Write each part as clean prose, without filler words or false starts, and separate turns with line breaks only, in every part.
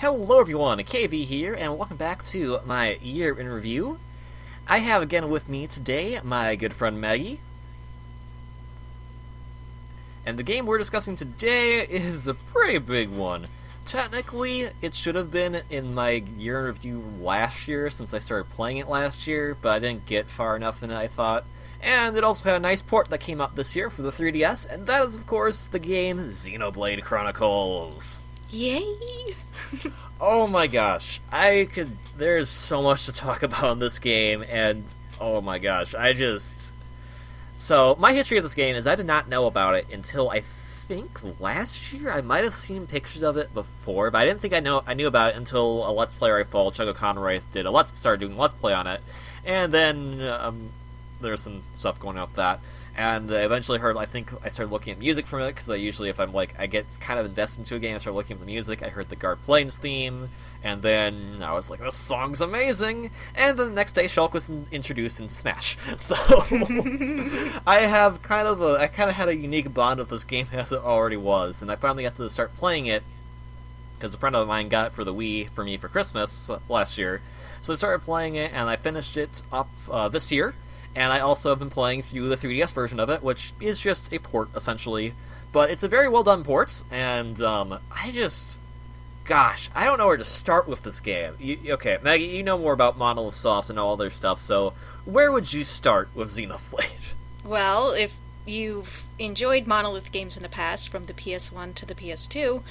Hello everyone, KV here, and welcome back to my year in review. I have again with me today my good friend Maggie. And the game we're discussing today is a pretty big one. Technically, it should have been in my year in review last year, since I started playing it last year, but I didn't get far enough in it, I thought. And it also had a nice port that came out this year for the 3DS, and that is, of course, the game Xenoblade Chronicles.
Yay!
Oh my gosh, there's so much to talk about in this game, and oh my gosh, So, my history of this game is I did not know about it until I think last year. I might have seen pictures of it before, but I didn't think I knew about it until a Let's Player I followed, Chuggo Conroy, started doing Let's Play on it, and then there's some stuff going on with that. And I eventually I started looking at music from it, because usually if I get kind of invested into a game, I start looking at the music. I heard the Guard Plains theme, and then I was like, this song's amazing! And then the next day, Shulk was introduced in Smash. So, I kind of had a unique bond with this game as it already was, and I finally got to start playing it, because a friend of mine got it for the Wii for me for Christmas last year. So I started playing it, and I finished it up this year. And I also have been playing through the 3DS version of it, which is just a port, essentially. But it's a very well-done port, and Gosh, I don't know where to start with this game. Okay, Maggie, you know more about Monolith Soft and all their stuff, so where would you start with Xenoblade?
Well, if you've enjoyed Monolith games in the past, from the PS1 to the PS2,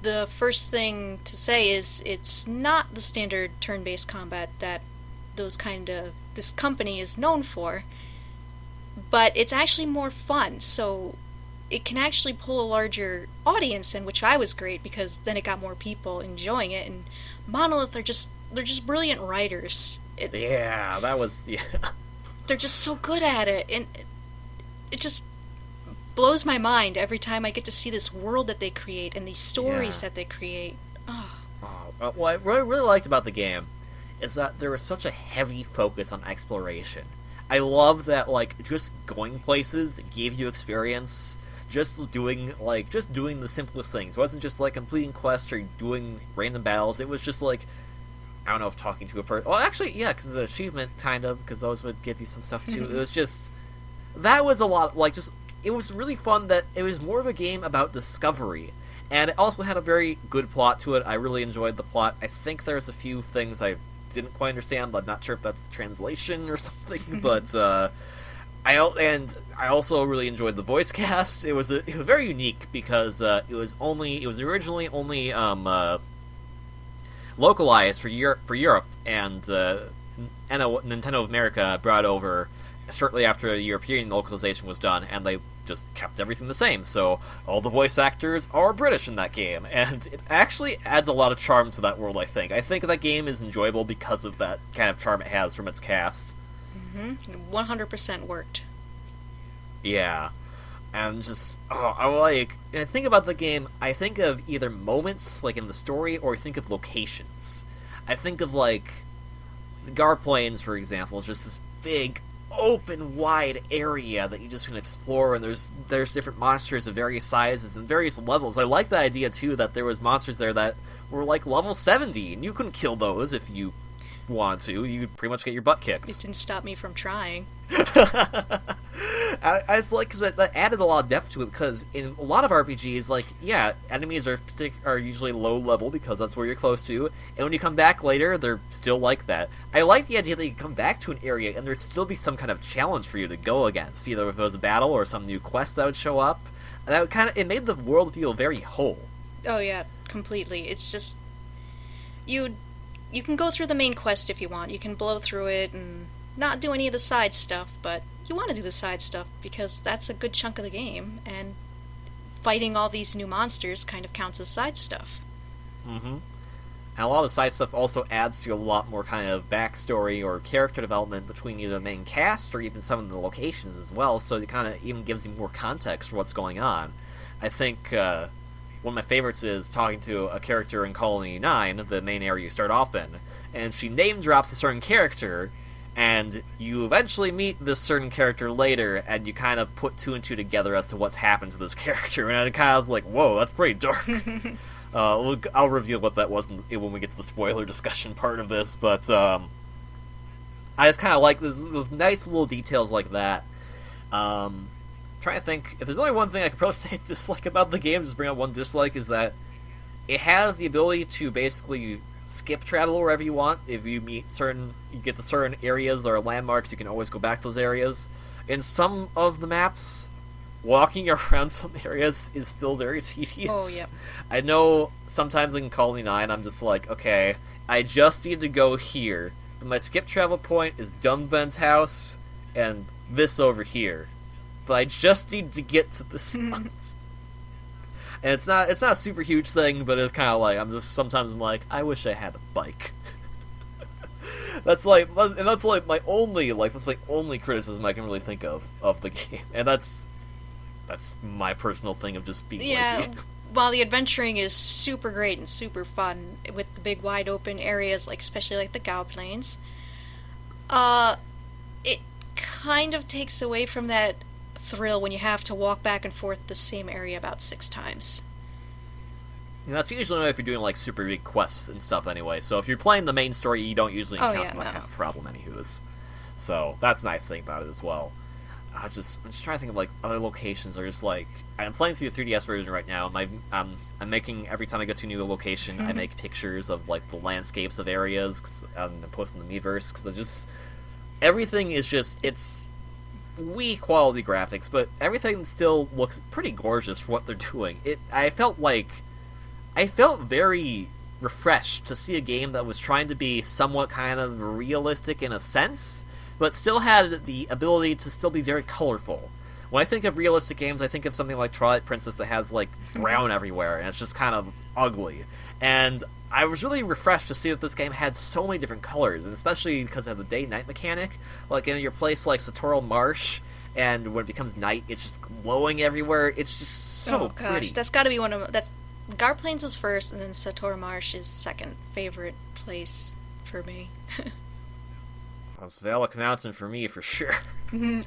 the first thing to say is it's not the standard turn-based combat that this company is known for, but it's actually more fun, so it can actually pull a larger audience in, which I was great, because then it got more people enjoying it. And Monolith they're just brilliant writers.
Yeah.
They're just so good at it, and it just blows my mind every time I get to see this world that they create and these stories that they create.
What I really liked about the game is that there was such a heavy focus on exploration. I love that, just going places gave you experience, just doing the simplest things. It wasn't just, completing quests or doing random battles. It was just, I don't know if talking to a person... Well, actually, yeah, because it's an achievement, kind of, because those would give you some stuff, too. It was just... That was a lot, it was really fun that it was more of a game about discovery. And it also had a very good plot to it. I really enjoyed the plot. I think there's a few things I didn't quite understand, but I'm not sure if that's the translation or something. But I also really enjoyed the voice cast. It was very unique because it was originally only localized for Europe, and Nintendo of America brought over shortly after the European localization was done, and they just kept everything the same, so all the voice actors are British in that game, and it actually adds a lot of charm to that world, I think. I think that game is enjoyable because of that kind of charm it has from its cast.
100% worked.
Yeah. And when I think about the game, I think of either moments, in the story, or I think of locations. I think of, the Gar Plains, for example, is just this big, open, wide area that you just can explore, and there's different monsters of various sizes and various levels. I like the idea, too, that there was monsters there that were, level 70, and you couldn't kill those if you want to. You'd pretty much get your butt kicked.
It didn't stop me from trying.
I like, because that added a lot of depth to it, because in a lot of RPGs, enemies are usually low level, because that's where you're close to, and when you come back later, they're still like that. I like the idea that you can come back to an area, and there'd still be some kind of challenge for you to go against, either if it was a battle or some new quest that would show up. And it made the world feel very whole.
Oh yeah, completely. It's just... You can go through the main quest if you want. You can blow through it and not do any of the side stuff, but you want to do the side stuff because that's a good chunk of the game, and fighting all these new monsters kind of counts as side stuff.
And a lot of the side stuff also adds to a lot more kind of backstory or character development between either the main cast or even some of the locations as well, so it kind of even gives you more context for what's going on. I think one of my favorites is talking to a character in Colony 9, the main area you start off in, and she name drops a certain character, and you eventually meet this certain character later, and you kind of put two and two together as to what's happened to this character, and I kind of was like, whoa, that's pretty dark. I'll reveal what that was when we get to the spoiler discussion part of this, but I just kind of like those nice little details like that. Trying to think, if there's only one thing I could probably say dislike about the game, just bring up one dislike, is that it has the ability to basically skip travel wherever you want. If you get to certain areas or landmarks, you can always go back to those areas. In some of the maps, walking around some areas is still very tedious.
Oh, yep.
I know sometimes in Colony 9, I'm just like, okay, I just need to go here. But my skip travel point is Dunvan's house and this over here. But I just need to get to this spot. And it's not a super huge thing, but it's kind of like, sometimes I'm like, I wish I had a bike. that's my only criticism I can really think of the game. And that's my personal thing of just being lazy.
While the adventuring is super great and super fun with the big wide open areas, like especially like the Gao Plains, it kind of takes away from that thrill when you have to walk back and forth the same area about 6 times.
And that's usually only if you're doing like super big quests and stuff anyway. So if you're playing the main story, you don't usually encounter that kind of problem anyways. So that's a nice thing about it as well. I'm just trying to think of like other locations. Or just like, I'm playing through the 3DS version right now. I'm making, every time I go to a new location, I make pictures of like the landscapes of areas and post in the Miiverse, because everything is just, it's Wii quality graphics, but everything still looks pretty gorgeous for what they're doing. I felt very refreshed to see a game that was trying to be somewhat kind of realistic in a sense, but still had the ability to still be very colorful. When I think of realistic games, I think of something like Twilight Princess that has like brown everywhere, and it's just kind of ugly. And I was really refreshed to see that this game had so many different colors, and especially because of the day-night mechanic. Like in your place like Satoral Marsh, and when it becomes night, it's just glowing everywhere. It's just so pretty.
That's got to be Gar Plains is first, and then Satoral Marsh is second favorite place for me.
That's Valak Mountain for me, for sure.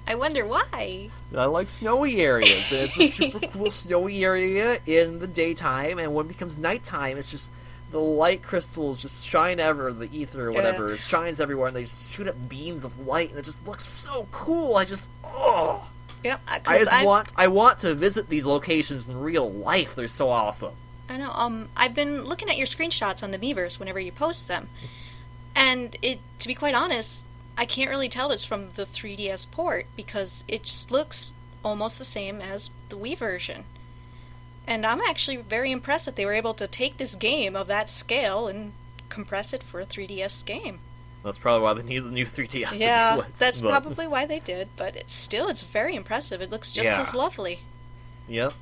I wonder why.
I like snowy areas, and it's a super cool snowy area in the daytime, and when it becomes nighttime, it's just the light crystals just shine the ether or whatever, it shines everywhere, and they just shoot up beams of light, and it just looks so cool.
Yep,
I want to visit these locations in real life. They're so awesome.
I know. I've been looking at your screenshots on the Miiverse whenever you post them, and to be quite honest, I can't really tell it's from the 3DS port, because it just looks almost the same as the Wii version. And I'm actually very impressed that they were able to take this game of that scale and compress it for a 3DS game.
That's probably why they need the new 3DS to do it.
That's probably why they did, but it's very impressive. It looks just as lovely.
Yep.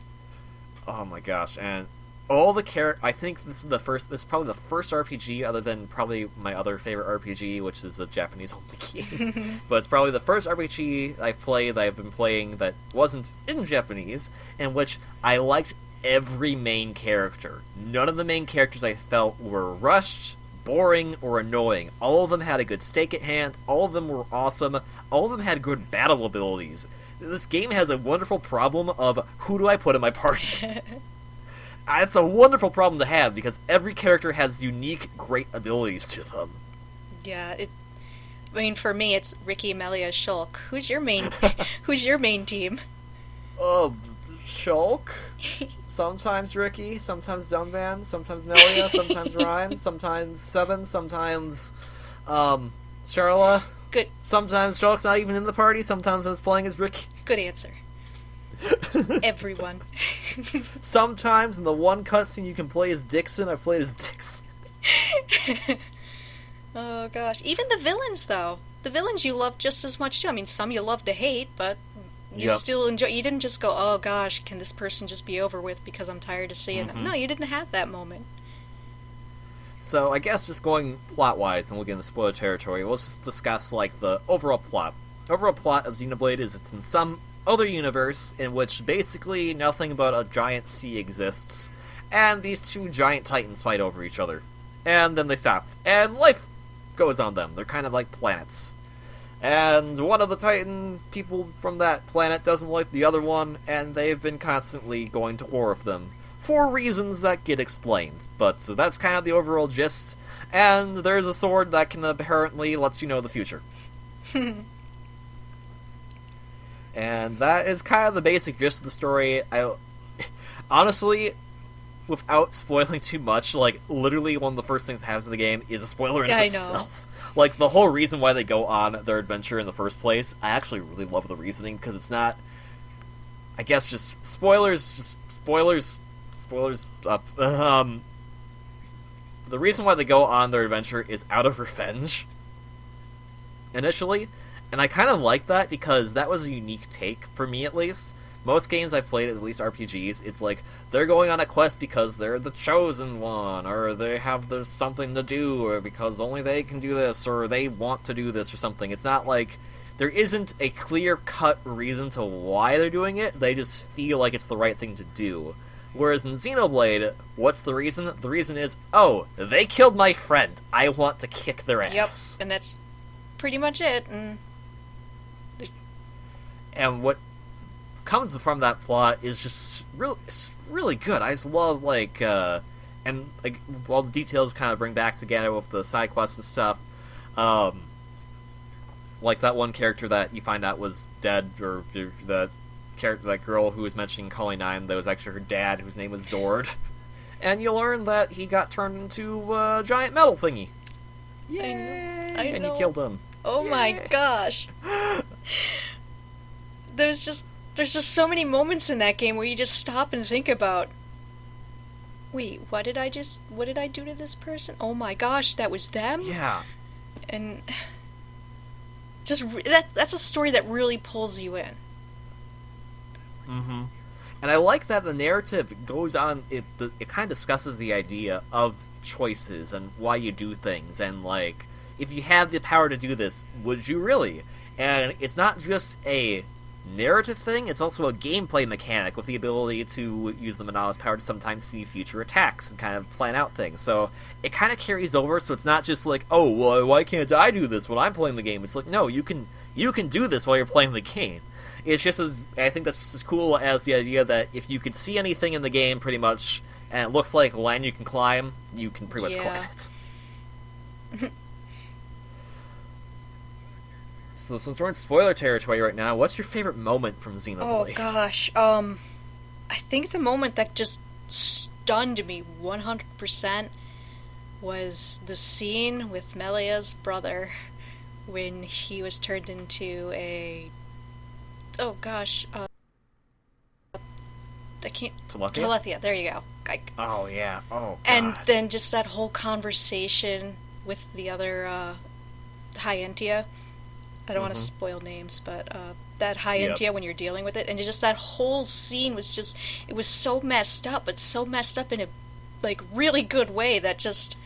Oh my gosh, and all the I think this is probably the first RPG, other than probably my other favorite RPG, which is a Japanese-only game. But it's probably the first RPG I've been playing that wasn't in Japanese, in which I liked every main character. None of the main characters I felt were rushed, boring, or annoying. All of them had a good stake at hand, all of them were awesome, all of them had good battle abilities. This game has a wonderful problem of, who do I put in my party? It's a wonderful problem to have, because every character has unique, great abilities to them.
Yeah, for me, it's Ricky, Melia, Shulk. Who's your main team?
Shulk? Sometimes Ricky, sometimes Dunvan, sometimes Melia, sometimes Ryan, sometimes Seven, sometimes, Charla.
Good.
Sometimes Shulk's not even in the party, sometimes I was playing as Ricky.
Good answer. Everyone.
Sometimes in the one cutscene you can play as Dixon, I played as Dixon.
Oh gosh. Even the villains, though. The villains you love just as much too. I mean, some you love to hate, but you still enjoy. You didn't just go, oh gosh, can this person just be over with because I'm tired of seeing them? No, you didn't have that moment.
So I guess just going plot-wise, and we'll get into spoiler territory, we'll just discuss like the overall plot. Overall plot of Xenoblade is it's in some other universe in which basically nothing but a giant sea exists, and these two giant titans fight over each other. And then they stopped, and life goes on them. They're kind of like planets. And one of the titan people from that planet doesn't like the other one, and they've been constantly going to war with them for reasons that get explained. But so that's kind of the overall gist. And there's a sword that can apparently let you know the future. And that is kind of the basic gist of the story. Honestly, without spoiling too much, like, literally one of the first things that happens in the game is a spoiler in itself. Like, the whole reason why they go on their adventure in the first place, I actually really love the reasoning, because it's not, I guess, just spoilers up. The reason why they go on their adventure is out of revenge, initially, and I kind of like that, because that was a unique take, for me at least. Most games I've played, at least RPGs, it's like, they're going on a quest because they're the chosen one, or they have there's something to do, or because only they can do this, or they want to do this, or something. It's not like, there isn't a clear-cut reason to why they're doing it, they just feel like it's the right thing to do. Whereas in Xenoblade, what's the reason? The reason is, oh, they killed my friend, I want to kick their ass.
Yep, and that's pretty much it.
And what comes from that plot is just it's really good. I just love, like, and, like, all the details kind of bring back together with the side quests and stuff. Like that one character that you find out was dead, or that girl who was mentioning Calling 9, that was actually her dad, whose name was Zord. And you learn that he got turned into a giant metal thingy. Yay!
I know.
And you killed him.
Oh
Yay.
My gosh. There's just so many moments in that game where you just stop and think about, wait, what did I do to this person? Oh my gosh, that was them?
Yeah.
And just that's a story that really pulls you in.
Mm-hmm. And I like that the narrative goes on, it kind of discusses the idea of choices and why you do things, and, like, if you had the power to do this, would you really? And it's not just a narrative thing, it's also a gameplay mechanic with the ability to use the Manala's power to sometimes see future attacks and kind of plan out things. So it kind of carries over, so it's not just like, oh, well, why can't I do this when I'm playing the game? It's like, no, you can do this while you're playing the game. It's just I think that's just as cool as the idea that if you could see anything in the game, pretty much, and it looks like land you can climb, you can pretty much climb it. So since we're in spoiler territory right now, what's your favorite moment from Xenoblade?
Oh gosh, I think the moment that just stunned me 100% was the scene with Melia's brother when he was turned into a... Oh gosh, I can't... Telethia, there you go.
Oh yeah, oh god.
And then just that whole conversation with the other, Hyentia. I don't want to spoil names, but that Hyentia when you're dealing with it, and just that whole scene was just, it was so messed up, but so messed up in a, like, really good way that just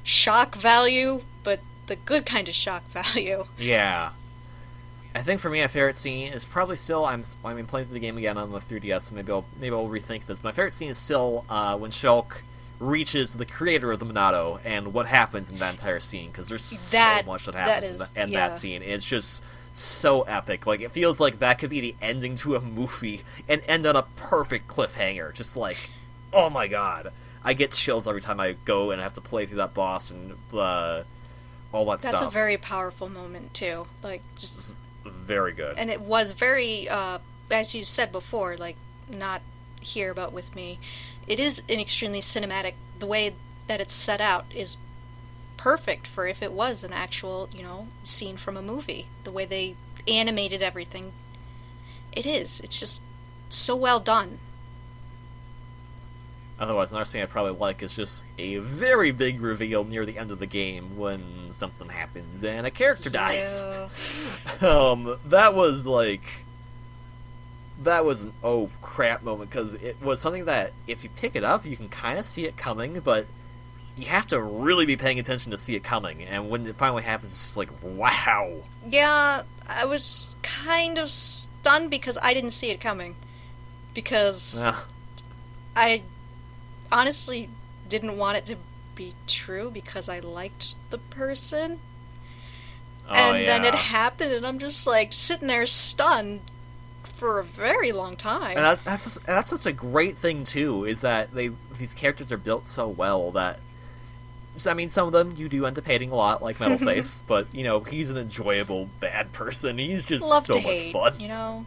shock value, but the good kind of shock value.
Yeah. I think for me, my favorite scene is probably still, playing through the game again on the 3DS, so maybe I'll rethink this. My favorite scene is still when Shulk reaches the creator of the Monado and what happens in that entire scene, because there's so much that happens in that scene. It's just so epic. Like, it feels like that could be the ending to a movie and end on a perfect cliffhanger. Just like, oh my god. I get chills every time I go and have to play through that boss and all that stuff.
That's a very powerful moment, too. Like, just...
Very good.
And it was very, as you said before, like, not here but with me, it is an extremely cinematic, the way that it's set out is perfect for if it was an actual, scene from a movie. The way they animated everything, it's just so well done.
Otherwise, another thing I probably like is just a very big reveal near the end of the game when something happens and a character dies. That was an oh crap moment, because it was something that if you pick it up, you can kind of see it coming, but you have to really be paying attention to see it coming, and when it finally happens, it's just like, wow.
Yeah, I was kind of stunned because I didn't see it coming. Because I honestly didn't want it to be true because I liked the person. Then it happened, and I'm just like sitting there stunned for a very long time.
And that's such a great thing too. Is that these characters are built so well that. I mean, some of them you do end up hating a lot, like Metalface, but, you know, he's an enjoyable bad person. He's just
Love
so
to
much
hate,
fun.
you know?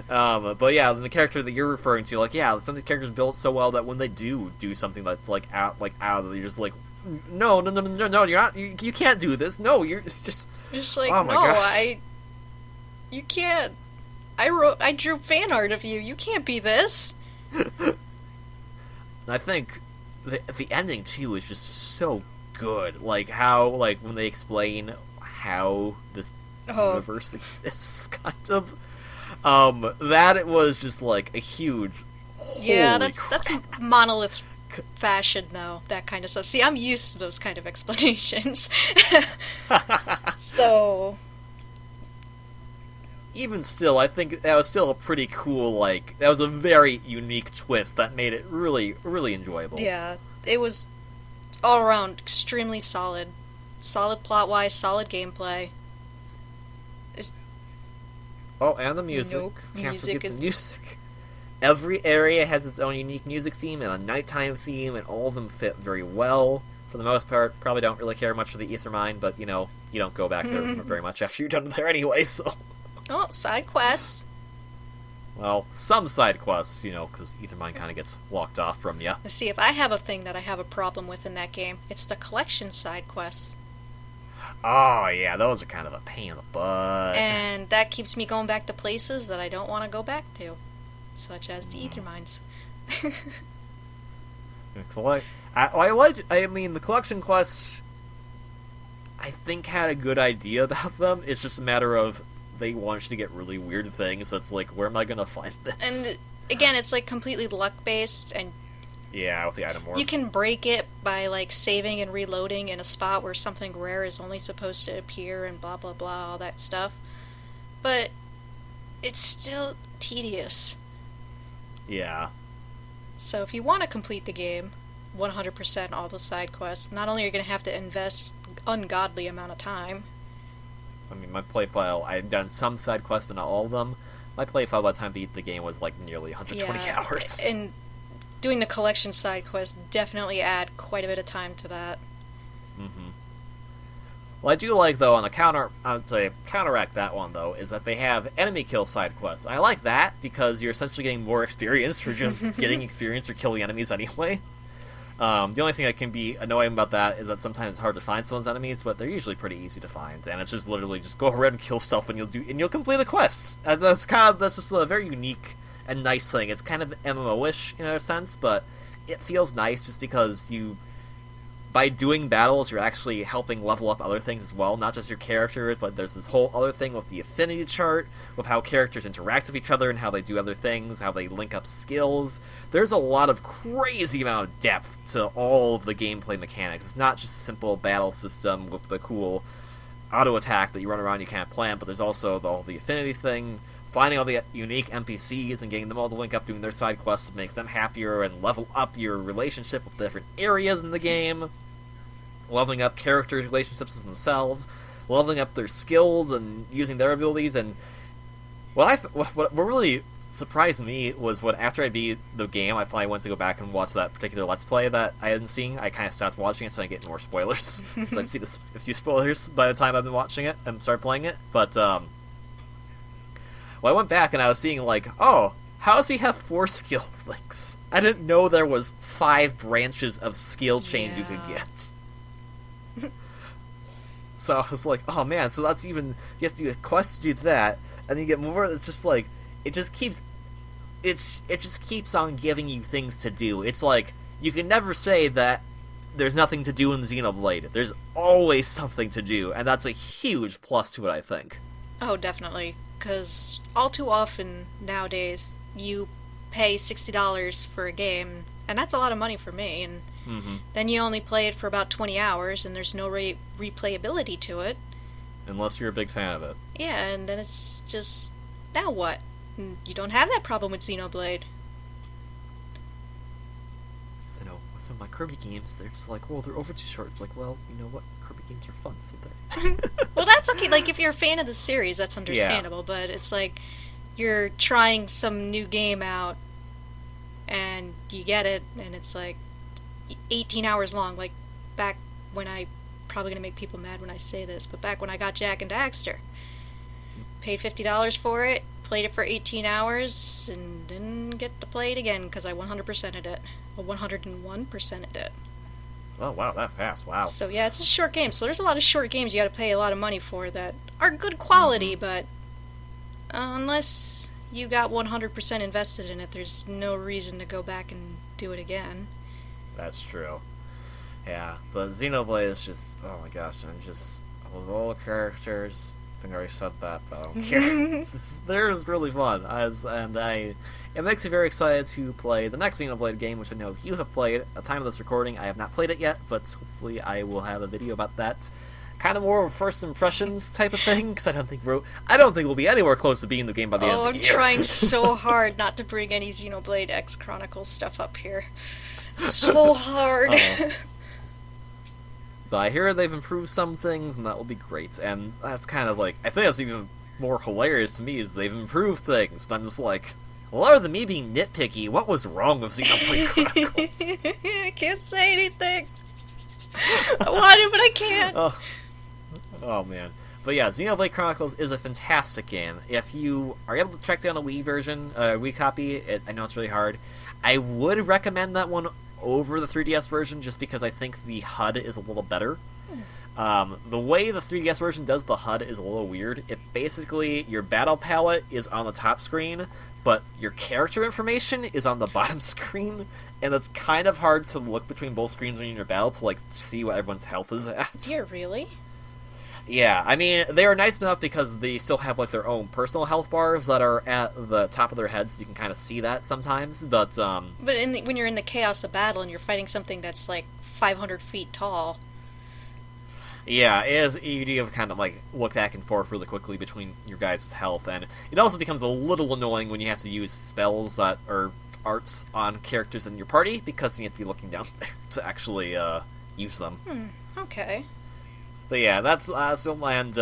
But yeah, the character that you're referring to, like, yeah, some of these characters built so well that when they do something that's, like, out of it, you're just like, no, you're not, you can't do this. No, it's just...
You're just like,
oh my
no,
gosh.
you can't. I drew fan art of you. You can't be this.
I think... The ending, too, is just so good. Like, how, like, when they explain how this universe exists, kind of. That it was just, like, a huge,
that's Monolith fashion, though, that kind of stuff. See, I'm used to those kind of explanations. So...
Even still, I think that was still a pretty cool, like, that was a very unique twist that made it really, really enjoyable.
Yeah, it was all around extremely solid. Solid plot-wise, solid gameplay.
Oh, and the music.
Nope.
Can't forget the music. Every area has its own unique music theme and a nighttime theme, and all of them fit very well. For the most part, probably don't really care much for the Ether Mine, but, you know, you don't go back there very much after you're done there anyway, so...
Oh, side quests.
Well, some side quests, you know, because Ethermine kind of gets locked off from you.
Let's see, if I have a thing that I have a problem with in that game, it's the collection side quests.
Oh, yeah, those are kind of a pain in the butt.
And that keeps me going back to places that I don't want to go back to, such as the Ether Mines.
I mean, the collection quests, I think, had a good idea about them. It's just a matter of they want you to get really weird things. That's like, where am I going to find this?
And again, it's like completely luck-based, and
yeah, with the item orbs.
you can break it by like saving and reloading in a spot where something rare is only supposed to appear and blah blah blah, all that stuff. But it's still tedious.
Yeah.
So if you want to complete the game 100% all the side quests, not only are you going to have to invest ungodly amount of time.
I mean, my playfile, I had done some side quests, but not all of them. My playfile by the time I beat the game was like nearly 120 hours.
And doing the collection side quests definitely add quite a bit of time to that.
Mm-hmm. Well, I do like, though, to counteract that one, though, is that they have enemy kill side quests. I like that, because you're essentially getting more experience for just getting experience for killing enemies anyway. The only thing that can be annoying about that is that sometimes it's hard to find some of those enemies, but they're usually pretty easy to find, and it's just literally just go around and kill stuff, and you'll complete the quests. That's just a very unique and nice thing. It's kind of MMO-ish in a sense, but it feels nice just because by doing battles, you're actually helping level up other things as well, not just your characters, but there's this whole other thing with the affinity chart, with how characters interact with each other and how they do other things, how they link up skills. There's a lot of crazy amount of depth to all of the gameplay mechanics. It's not just a simple battle system with the cool auto attack that you run around, you can't plan, but there's also the affinity thing, finding all the unique NPCs and getting them all to link up, doing their side quests to make them happier and level up your relationship with different areas in the game, leveling up characters' relationships with themselves, leveling up their skills and using their abilities. And what really surprised me was when, after I beat the game, I finally went to go back and watch that particular Let's Play that I hadn't seen. I kind of stopped watching it so I get more spoilers, since I'd seen a few spoilers by the time I've been watching it and started playing it. But I went back and I was seeing, like, oh, how does he have 4 skill links? I didn't know there was 5 branches of skill chains you could get. So I was like, oh man, so that's even, you have to do a quest to do that, and then you get more. It's just like, it just keeps on giving you things to do. It's like, you can never say that there's nothing to do in Xenoblade. There's always something to do, and that's a huge plus to it, I think.
Oh, definitely, because all too often nowadays, you pay $60 for a game, and that's a lot of money for me, and then you only play it for about 20 hours, and there's no replayability to it.
Unless you're a big fan of it.
Yeah, and then it's just, now what? You don't have that problem with Xenoblade.
So, no, with some of my Kirby games, they're just like, well, they're over too short. It's like, well, you know what? Kirby games are fun, so they're...
Well, that's okay. Like, if you're a fan of the series, that's understandable, but it's like, you're trying some new game out, and you get it, and it's like 18 hours long. Like back when probably gonna make people mad when I say this, but back when I got Jak and Daxter, paid $50 for it, played it for 18 hours, and didn't get to play it again because I 100%ed it. Well, 101%ed it.
Oh, wow, that fast. Wow.
So yeah, it's a short game. So there's a lot of short games you gotta pay a lot of money for that are good quality, but unless you got 100% invested in it, there's no reason to go back and do it again.
That's true. Yeah, but Xenoblade is just, oh my gosh, with all the characters, I think I already said that, but I don't care. They're really fun, it makes me very excited to play the next Xenoblade game, which I know you have played. At the time of this recording, I have not played it yet, but hopefully I will have a video about that. Kind of more of a first impressions type of thing, because I don't think we'll be anywhere close to beating the game by the end of the year.
I'm trying so hard not to bring any Xenoblade X Chronicles stuff up here. So hard.
But I hear they've improved some things, and that will be great. And that's kind of like, I think that's even more hilarious to me, is they've improved things. And I'm just like, well, other than me being nitpicky, what was wrong with Xenoblade Chronicles?
I can't say anything. I want to, but I can't.
Oh man. But yeah, Xenoblade Chronicles is a fantastic game. If you are able to track down a Wii version, Wii copy, I know it's really hard. I would recommend that one over the 3DS version, just because I think the HUD is a little better. The way the 3DS version does the HUD is a little weird. It basically, your battle palette is on the top screen, but your character information is on the bottom screen, and it's kind of hard to look between both screens when you're in your battle to like see what everyone's health is at.
Dear, really?
Yeah, I mean, they are nice enough because they still have like their own personal health bars that are at the top of their heads, so you can kind of see that sometimes. But
when you're in the chaos of battle and you're fighting something that's like 500 feet tall.
Yeah, you do have to kind of like look back and forth really quickly between your guys' health, and it also becomes a little annoying when you have to use spells that are arts on characters in your party, because you have to be looking down there to actually use them.
Okay.
But yeah, that's and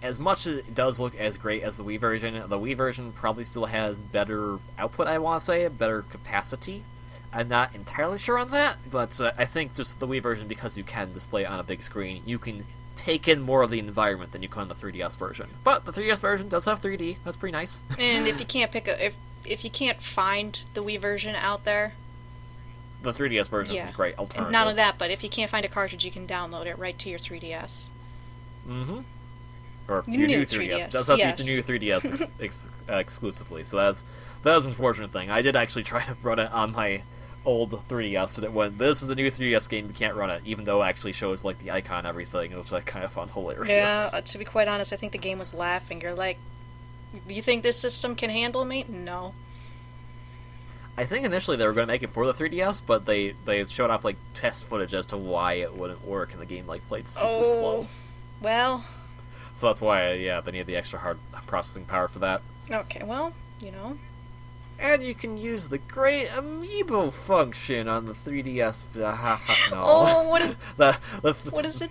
as much as it does look as great as the Wii version probably still has better output, I want to say, better capacity. I'm not entirely sure on that, but I think just the Wii version, because you can display it on a big screen, you can take in more of the environment than you can on the 3DS version. But the 3DS version does have 3D. That's pretty nice.
And if you can't if you can't find the Wii version out there,
the 3DS version is a great alternative.
And not only that, but if you can't find a cartridge, you can download it right to your 3DS.
Mm-hmm. Or your new 3DS. It does have the new 3DS exclusively, so that was an unfortunate thing. I did actually try to run it on my old 3DS, and it went, this is a new 3DS game, you can't run it, even though it actually shows like the icon and everything, which I kind of found hilarious.
Yeah, to be quite honest, I think the game was laughing. You're like, you think this system can handle me? No.
I think initially they were going to make it for the 3DS, but they showed off like test footage as to why it wouldn't work, and the game like played super slow.
Well.
So that's why, they need the extra hard processing power for that.
Okay, well, you know.
And you can use the great amiibo function on the 3DS. No.
Oh, what is what is it?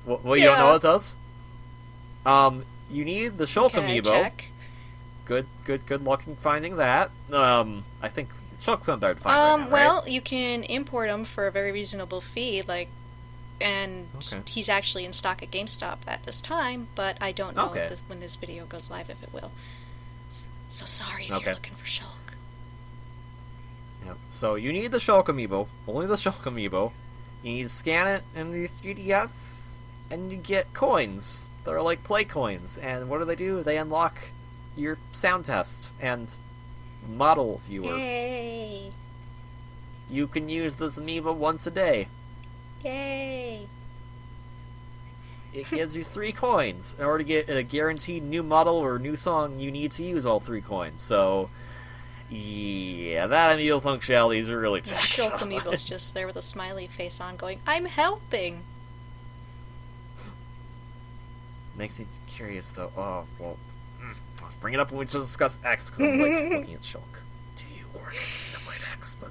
Well, you don't know what it does? You need the Shulk amiibo.
Check.
Good luck in finding that. I think Shulk's not better to find right now,
well,
right?
you can import them for a very reasonable fee, and he's actually in stock at GameStop at this time, but I don't know when this video goes live if it will. So sorry if you're looking for Shulk.
Yep. So you need the Shulk amiibo, only the Shulk amiibo. You need to scan it in the 3DS, and you get coins. They're like play coins, and what do? They unlock your sound test and model viewer.
Yay!
You can use this amiibo once a day.
Yay!
It gives you 3 coins. In order to get a guaranteed new model or new song, you need to use all 3 coins. So, yeah, that amiibo functionality is really tough.
Shulk amiibo's just there with a smiley face on going, I'm helping!
Makes me curious, though. Oh, well, let's bring it up when we discuss X, because I'm looking at Shulk. Do you work at Xenoblade X? But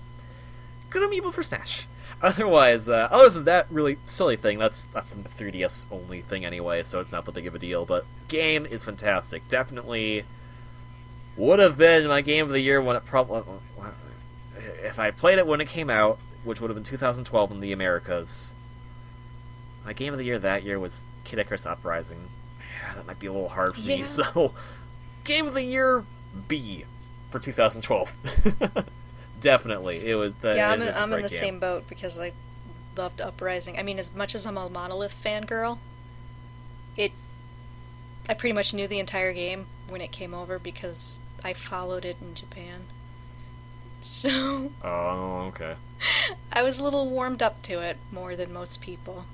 good amiibo for Smash. Otherwise, other than that really silly thing, that's a 3DS only thing anyway, so it's not that big of a deal, but game is fantastic. Definitely would have been my game of the year when it probably, if I played it when it came out, which would have been 2012 in the Americas. My game of the year that year was Kid Icarus Uprising. Yeah, that might be a little hard for me. So, game of the year B for 2012. Definitely, it was.
I'm in the same boat because I loved Uprising. I mean, as much as I'm a Monolith fangirl, I pretty much knew the entire game when it came over because I followed it in Japan. So.
Oh, okay.
I was a little warmed up to it more than most people.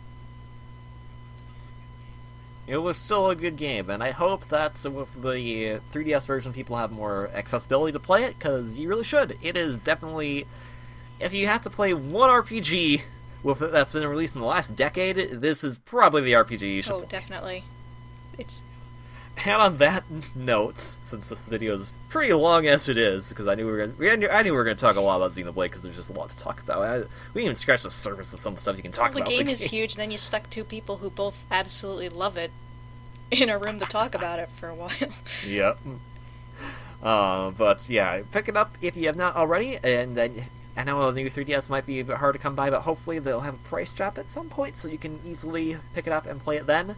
It was still a good game, and I hope that with the 3DS version, people have more accessibility to play it, because you really should. It is definitely, if you have to play one RPG that's been released in the last decade, this is probably the RPG you should play.
Oh, definitely.
And on that note, since this video is pretty long as it is, because I knew we were going to talk a lot about Xenoblade, because there's just a lot to talk about. We didn't even scratch the surface of some of the stuff you can talk about.
The game is huge, and then you stuck two people who both absolutely love it in a room to talk about it for a while.
Yep. But yeah, pick it up if you have not already, and then I know the new 3DS might be a bit hard to come by, but hopefully they'll have a price drop at some point, so you can easily pick it up and play it then.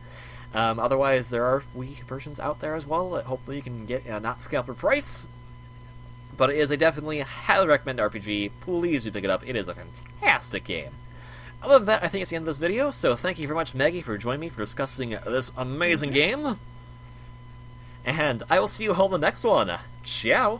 Otherwise, there are Wii versions out there as well that hopefully you can get at a not scalper price. But it is a definitely highly recommended RPG. Please do pick it up. It is a fantastic game. Other than that, I think it's the end of this video, so thank you very much, Maggie, for joining me for discussing this amazing game. And I will see you all in the next one. Ciao!